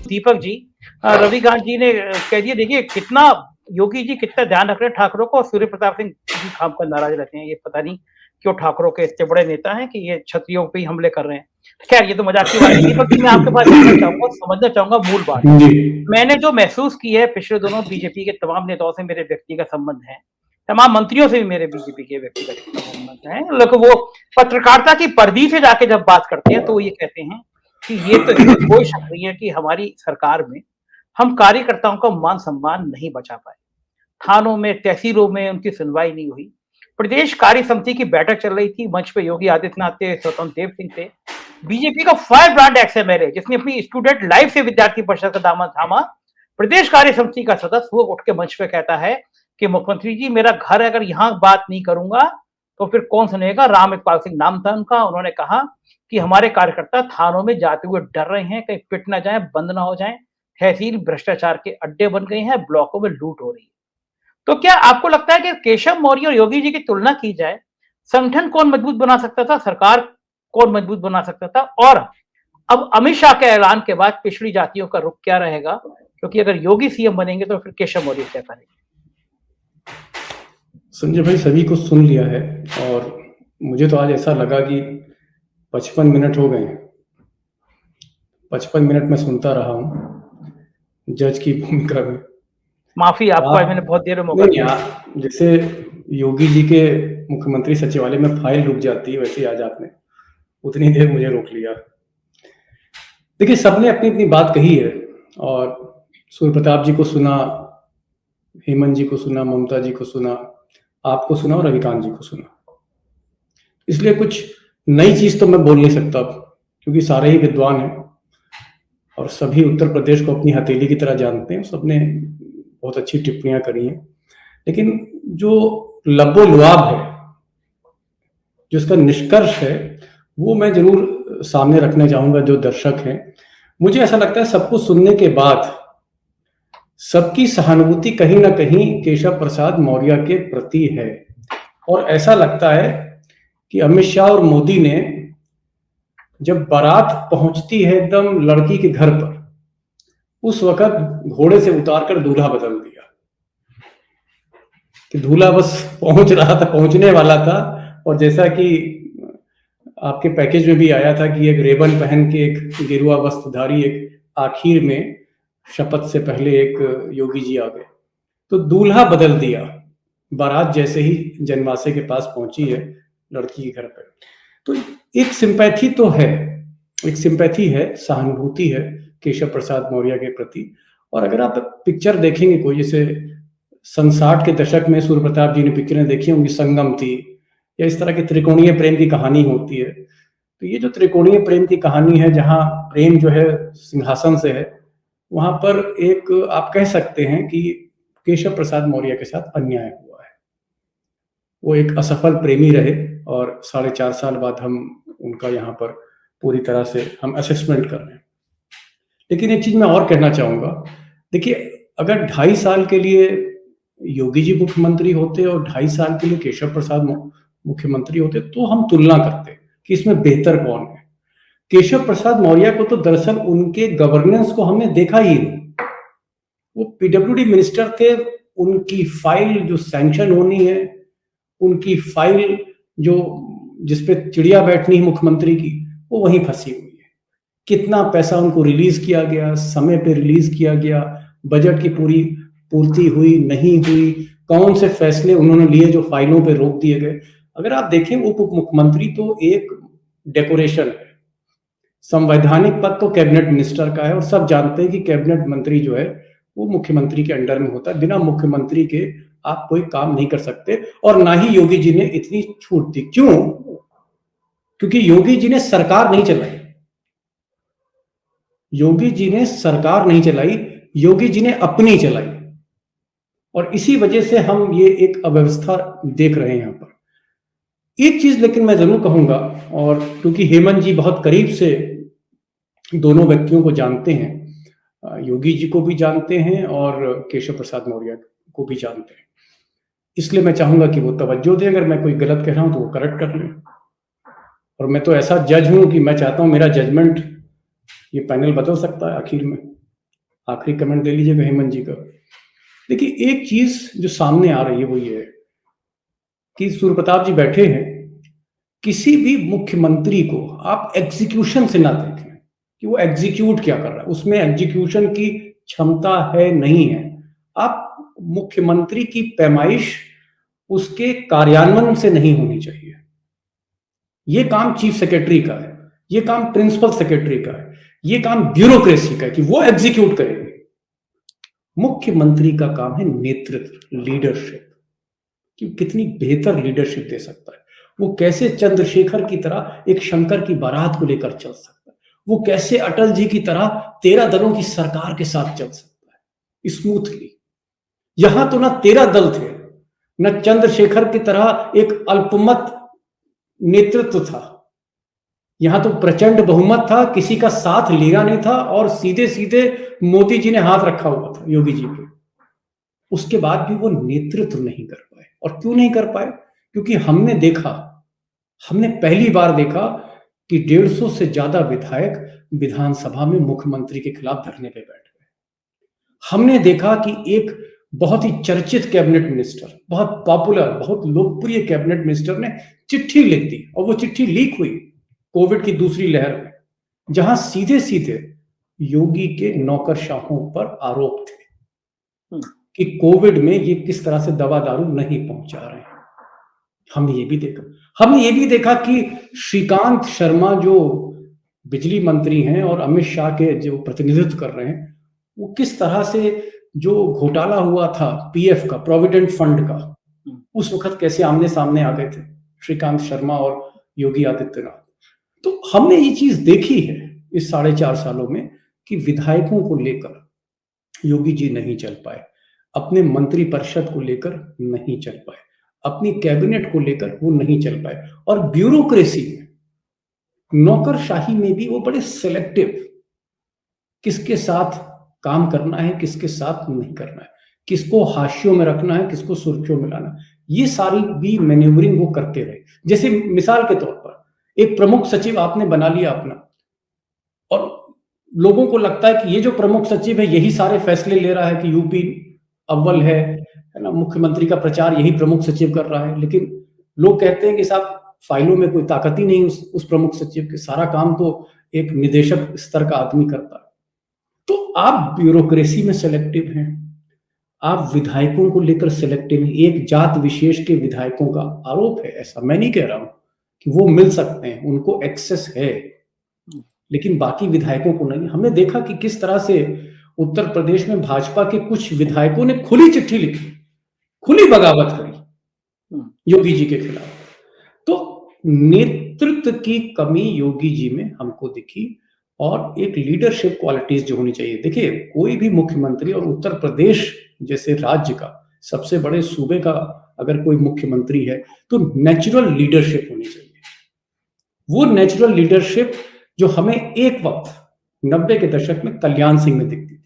दीपक जी, रविकांत जी ने कह दिया। देखिए कितना योगी जी कितना ध्यान रख रहे हैं ठाकरों को, और सूर्य प्रताप सिंह जी खामखा नाराज रहते हैं। ये पता नहीं क्यों ठाकरों के इतने बड़े नेता हैं कि ये क्षत्रियों पे ही हमले कर रहे हैं। खैर ये तो मजाक की बात है। दीपक जी, मैं आपके पास जानना चाहूंगा, समझना चाहूंगा मूल बात। जी। मैंने जो महसूस की है पिछले दिनों, बीजेपी के तमाम नेताओं से मेरे व्यक्तिगत संबंध हैं, तमाम मंत्रियों से भी मेरे बीजेपी के व्यक्तिगत संबंध हैं, लेकिन वो पत्रकारिता की परिधि से जाके जब बात करते हैं तो वो ये कहते हैं कि ये तो इसमें कोई शक नहीं है कि हमारी सरकार में हम कार्यकर्ताओं का मान सम्मान नहीं बचा पाए। थानों में, तहसीलों में उनकी सुनवाई नहीं हुई। प्रदेश कार्य समिति की बैठक चल रही थी, मंच पे योगी आदित्यनाथ थे, स्वतंत्र देव सिंह थे। बीजेपी का फायर ब्रांड एक्स एमएलए जिसने अपनी स्टूडेंट लाइफ से विद्यार्थी परिषद का दामन थामा, प्रदेश कार्य समिति का सदस्य, वो उठ के मंच पे कहता है कि मुख्यमंत्री जी, मेरा घर है, अगर यहाँ बात नहीं करूंगा तो फिर कौन सुनेगा। राम इकबाल सिंह नाम था उनका। उन्होंने कहा कि हमारे कार्यकर्ता थानों में जाते हुए डर रहे हैं, कहीं पिट ना जाए, बंद ना हो जाए। तहसील भ्रष्टाचार के अड्डे बन गए हैं, ब्लॉकों में लूट हो रही है। तो क्या आपको लगता है कि केशव मौर्य और योगी जी की तुलना की जाए, संगठन कौन मजबूत बना सकता था, सरकार कौन मजबूत बना सकता था, और अब अमित शाह के ऐलान के बाद पिछड़ी जातियों का रुख क्या रहेगा? क्योंकि अगर योगी सीएम बनेंगे तो फिर केशव मौर्य क्या करेंगे? संजय भाई, सभी को सुन लिया है और मुझे तो आज ऐसा लगा कि 55 मिनट हो गए। 55 मिनट में सुनता रहा हूँ जज की भूमिका में। माफी आपको, आज मैंने बहुत देर में मौका नहीं दिया। यार, जैसे योगी जी के मुख्यमंत्री सचिवालय में फाइल रुक जाती है, वैसे आज आपने उतनी देर मुझे रोक लिया। देखिए, सबने अपनी अपनी बात कही है और सूर्य प्रताप जी को सुना, हेमंत जी को सुना, ममता जी को सुना, आपको सुना और रविकांत जी को सुना। इसलिए कुछ नई चीज तो मैं बोल नहीं सकता क्योंकि सारे ही विद्वान हैं और सभी उत्तर प्रदेश को अपनी हथेली की तरह जानते हैं। सबने बहुत अच्छी टिप्पणियां करी हैं, लेकिन जो लबो-लुआब है, जो इसका निष्कर्ष है, वो मैं जरूर सामने रखना चाहूंगा। जो दर्शक हैं, मुझे ऐसा लगता है सबको सुनने के बाद सबकी सहानुभूति कहीं ना कहीं केशव प्रसाद मौर्य के प्रति है। और ऐसा लगता है कि अमित शाह और मोदी ने जब बारात पहुंचती है एकदम लड़की के घर पर, उस वक्त घोड़े से उतारकर दूल्हा बदल दिया कि दूल्हा बस पहुंच रहा था, पहुंचने वाला था। और जैसा कि आपके पैकेज में भी आया था कि एक रेबन पहन के एक गेरुआ वस्त्रधारी एक आखिर में शपथ से पहले एक योगी जी आ गए, तो दूल्हा बदल दिया। बारात जैसे ही जनमासे के पास पहुंची है लड़की के घर पर, तो एक सिंपैथी तो है, एक सिंपैथी है, सहानुभूति है केशव प्रसाद मौर्य के प्रति। और अगर आप पिक्चर देखेंगे कोई, जैसे सन 60 के दशक में सूर्य प्रताप जी ने पिक्चरें देखी होंगी, संगम थी, या इस तरह की त्रिकोणीय प्रेम की कहानी होती है। तो ये जो त्रिकोणीय प्रेम की कहानी है, जहाँ प्रेम जो है सिंहासन से है, वहां पर एक आप कह सकते हैं कि केशव प्रसाद मौर्य के साथ अन्याय हुआ है। वो एक असफल प्रेमी रहे और 4.5 साल बाद हम उनका यहाँ पर पूरी तरह से हम असेसमेंट कर रहे हैं। लेकिन एक चीज मैं और कहना चाहूंगा, देखिए, अगर 2.5 साल के लिए योगी जी मुख्यमंत्री होते और 2.5 साल के लिए केशव प्रसाद मुख्यमंत्री होते तो हम तुलना करते कि इसमें बेहतर कौन है। केशव प्रसाद मौर्य को तो दरअसल उनके गवर्नेंस को हमने देखा ही नहीं। वो पीडब्ल्यूडी मिनिस्टर थे, उनकी फाइल जो सैंक्शन होनी है, उनकी फाइल जो जिसपे चिड़िया बैठनी है मुख्यमंत्री की, वो वहीं फंसी हुई है। कितना पैसा उनको रिलीज किया गया, समय पे रिलीज किया गया, बजट की पूरी पूर्ति हुई नहीं हुई, कौन से फैसले उन्होंने लिए जो फाइलों पे रोक दिए गए। अगर आप देखें, उप मुख्यमंत्री तो एक डेकोरेशन है। संवैधानिक पद तो कैबिनेट मिनिस्टर का है और सब जानते हैं कि कैबिनेट मंत्री जो है वो मुख्यमंत्री के अंडर में होता है। बिना मुख्यमंत्री के आप कोई काम नहीं कर सकते, और ना ही योगी जी ने इतनी छूट दी। क्यों? क्योंकि योगी जी ने सरकार नहीं चलाई। योगी जी ने सरकार नहीं चलाई, योगी जी ने अपनी चलाई, और इसी वजह से हम ये एक अव्यवस्था देख रहे हैं यहाँ पर। एक चीज लेकिन मैं जरूर कहूंगा, और क्योंकि हेमंत जी बहुत करीब से दोनों व्यक्तियों को जानते हैं, योगी जी को भी जानते हैं और केशव प्रसाद मौर्य को भी जानते हैं, इसलिए मैं चाहूंगा कि वो तवज्जो दें। अगर मैं कोई गलत कह रहा हूं तो वो करेक्ट कर लें। और मैं तो ऐसा जज हूं कि मैं चाहता हूं मेरा जजमेंट ये पैनल बदल सकता है आखिर में। आखिरी कमेंट दे लीजिएगा हेमंत जी का। देखिए, एक चीज जो सामने आ रही है वो ये है कि सूर्य प्रताप जी बैठे हैं, किसी भी मुख्यमंत्री को आप एग्जीक्यूशन से ना देखें कि वो एग्जीक्यूट क्या कर रहा है, उसमें एग्जीक्यूशन की क्षमता है नहीं है। आप मुख्यमंत्री की पैमाइश उसके कार्यान्वयन से नहीं होनी चाहिए। ये काम चीफ सेक्रेटरी का है, ये काम प्रिंसिपल सेक्रेटरी का है, ये काम ब्यूरोक्रेसी का है कि वो एग्जीक्यूट करेंगे। मुख्यमंत्री का काम है नेतृत्व, लीडरशिप, कि कितनी बेहतर लीडरशिप दे सकता है, वो कैसे चंद्रशेखर की तरह एक शंकर की बारात को लेकर चल सकता है, वो कैसे अटल जी की तरह 13 दलों की सरकार के साथ चल सकता है स्मूथली। यहां तो ना 13 दल थे, न चंद्रशेखर की तरह एक अल्पमत नेतृत्व था, यहां तो प्रचंड बहुमत था, किसी का साथ लिया नहीं था और सीधे सीधे मोदी जी ने हाथ रखा हुआ था योगी जी पे। उसके बाद भी वो नेतृत्व नहीं कर पाए। और क्यों नहीं कर पाए? क्योंकि हमने पहली बार देखा कि 150 से ज्यादा विधायक विधानसभा में मुख्यमंत्री के खिलाफ धरने पे बैठ गए। हमने देखा कि एक बहुत ही चर्चित कैबिनेट मिनिस्टर, बहुत पॉपुलर, बहुत लोकप्रिय कैबिनेट मिनिस्टर ने चिट्ठी लिख दी, और वो चिट्ठी लीक हुई कोविड की दूसरी लहर में, जहां सीधे सीधे योगी के नौकरशाहों पर आरोप थे कि कोविड में ये किस तरह से दवा दारू नहीं पहुंचा रहे हैं। हमने ये भी देखा कि श्रीकांत शर्मा जो बिजली मंत्री हैं और अमित शाह के जो प्रतिनिधित्व कर रहे हैं, वो किस तरह से जो घोटाला हुआ था पीएफ का, प्रोविडेंट फंड का, उस वक्त कैसे आमने सामने आ गए थे श्रीकांत शर्मा और योगी आदित्यनाथ। तो हमने ये चीज देखी है इस 4.5 सालों में कि विधायकों को लेकर योगी जी नहीं चल पाए, अपने मंत्री परिषद को लेकर नहीं चल पाए, अपनी कैबिनेट को लेकर वो नहीं चल पाए, और ब्यूरोक्रेसी में, नौकरशाही में भी वो बड़े सिलेक्टिव, किसके साथ काम करना है, किसके साथ नहीं करना है, किसको हाशियों में रखना है, किसको सुर्खियों में लाना, ये सारी भी मैन्यूवरिंग वो करते रहे। जैसे मिसाल के तौर पर एक प्रमुख सचिव आपने बना लिया अपना, और लोगों को लगता है कि ये जो प्रमुख सचिव है यही सारे फैसले ले रहा है कि यूपी अव्वल है ना, मुख्यमंत्री का प्रचार यही प्रमुख सचिव कर रहा है। लेकिन लोग कहते हैं कि साहब फाइलों में कोई ताकत ही नहीं उस प्रमुख सचिव के, सारा काम तो एक निदेशक स्तर का आदमी करता है। तो आप ब्यूरोक्रेसी में सिलेक्टिव हैं, आप विधायकों को लेकर सिलेक्टिव हैं। एक जात विशेष के विधायकों का आरोप है, ऐसा मैं नहीं कह रहा हूं कि वो मिल सकते हैं, उनको एक्सेस है, लेकिन बाकी विधायकों को नहीं। हमने देखा कि किस तरह से उत्तर प्रदेश में भाजपा के कुछ विधायकों ने खुली चिट्ठी लिखी, खुली बगावत करी योगी जी के खिलाफ। तो नेतृत्व की कमी योगी जी में हमको दिखी, और एक लीडरशिप क्वालिटीज जो होनी चाहिए। देखिए, कोई भी मुख्यमंत्री, और उत्तर प्रदेश जैसे राज्य का, सबसे बड़े सूबे का अगर कोई मुख्यमंत्री है तो नेचुरल लीडरशिप होनी चाहिए। वो नेचुरल लीडरशिप जो हमें एक वक्त 90 के दशक में कल्याण सिंह में दिखती थी,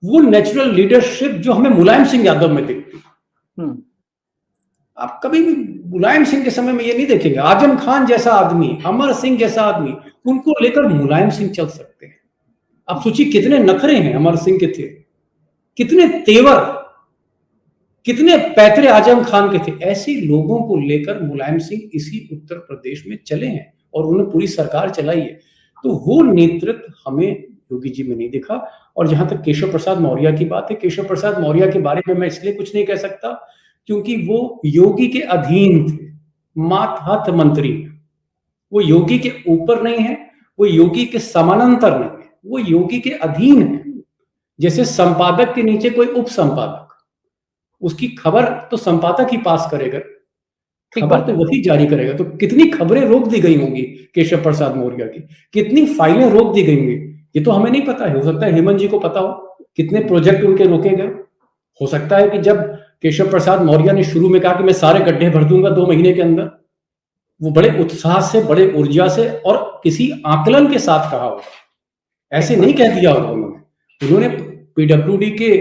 वो नेचुरल लीडरशिप जो हमें मुलायम सिंह यादव में दिखती। आप कभी भी मुलायम सिंह के समय में ये नहीं देखेंगे आजम खान जैसा आदमी, अमर सिंह जैसा आदमी, उनको लेकर मुलायम सिंह चल सकते हैं। आप सोचिए कितने नखरे हैं अमर सिंह के थे, कितने तेवर, कितने पैतरे आजम खान के थे। ऐसे लोगों को लेकर मुलायम सिंह इसी उत्तर प्रदेश में चले हैं और उन्होंने पूरी सरकार चलाई है। तो वो नेतृत्व हमें योगी जी में नहीं दिखा। और जहां तक केशव प्रसाद मौर्य की बात है, केशव प्रसाद मौर्य के बारे में मैं इसलिए कुछ नहीं कह सकता क्योंकि वो योगी के अधीन थे, मातहत मंत्री है। वो योगी के ऊपर नहीं है, वो योगी के समानांतर नहीं है, वो योगी के अधीन है। जैसे संपादक के नीचे कोई उप संपादक, उसकी खबर तो संपादक ही पास करेगा, खबर तो वही जारी करेगा। तो कितनी खबरें रोक दी गई होंगी केशव प्रसाद मौर्य की, कितनी फाइलें रोक दी गई होंगी, ये तो हमें नहीं पता है। हो सकता है हेमंत जी को पता हो कितने प्रोजेक्ट उनके रोके गए। हो सकता है कि जब केशव प्रसाद मौर्य ने शुरू में कहा कि मैं सारे गड्ढे भर दूंगा 2 महीने के अंदर, वो बड़े उत्साह से, बड़े ऊर्जा से और किसी आकलन के साथ कहा होगा, ऐसे नहीं कह दिया होगा उन्होंने पीडब्ल्यूडी के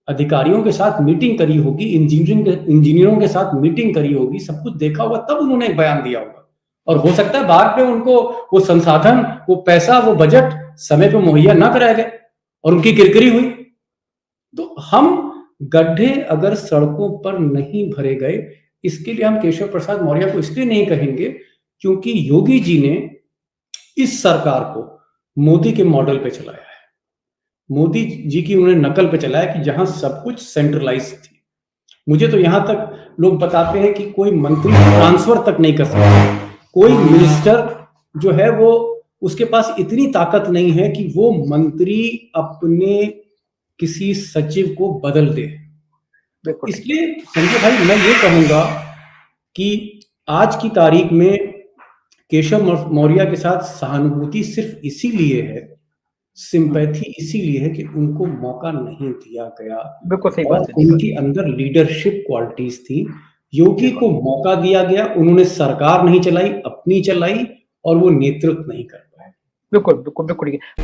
अधिकारियों के साथ मीटिंग करी होगी, इंजीनियरों के साथ मीटिंग करी होगी, सब कुछ देखा होगा, तब उन्होंने एक बयान दिया होगा। और हो सकता है बाद में उनको वो संसाधन, वो पैसा, वो बजट समय पे मुहैया ना कराया गया और उनकी किरकिरी हुई तो हम गड्ढे अगर सड़कों पर नहीं भरे गए, इसके लिए हम केशव प्रसाद मौर्य को इसलिए नहीं कहेंगे क्योंकि योगी जी ने इस सरकार को मोदी के मॉडल पे चलाया है। मोदी जी की उन्होंने नकल पे चलाया कि जहां सब कुछ सेंट्रलाइज थी। मुझे तो यहां तक लोग बताते हैं कि कोई मंत्री ट्रांसफर तक नहीं कर सकता, कोई मिनिस्टर जो है वो उसके पास इतनी ताकत नहीं है कि वो मंत्री अपने किसी सचिव को बदल दे। बिल्कुल ठीक। इसलिए संजय भाई मैं ये कहूंगा कि आज की तारीख में केशव मौर्य के साथ सहानुभूति सिर्फ इसीलिए है, सिंपैथी इसीलिए है कि उनको मौका नहीं दिया गया बिल्कुल सही और बात है। उनके अंदर लीडरशिप क्वालिटीज थी। योगी को मौका दिया गया, उन्होंने सरकार नहीं चलाई, अपनी चलाई और वो नेतृत्व नहीं कर पाए। बिल्कुल बिल्कुल बिल्कुल ठीक है।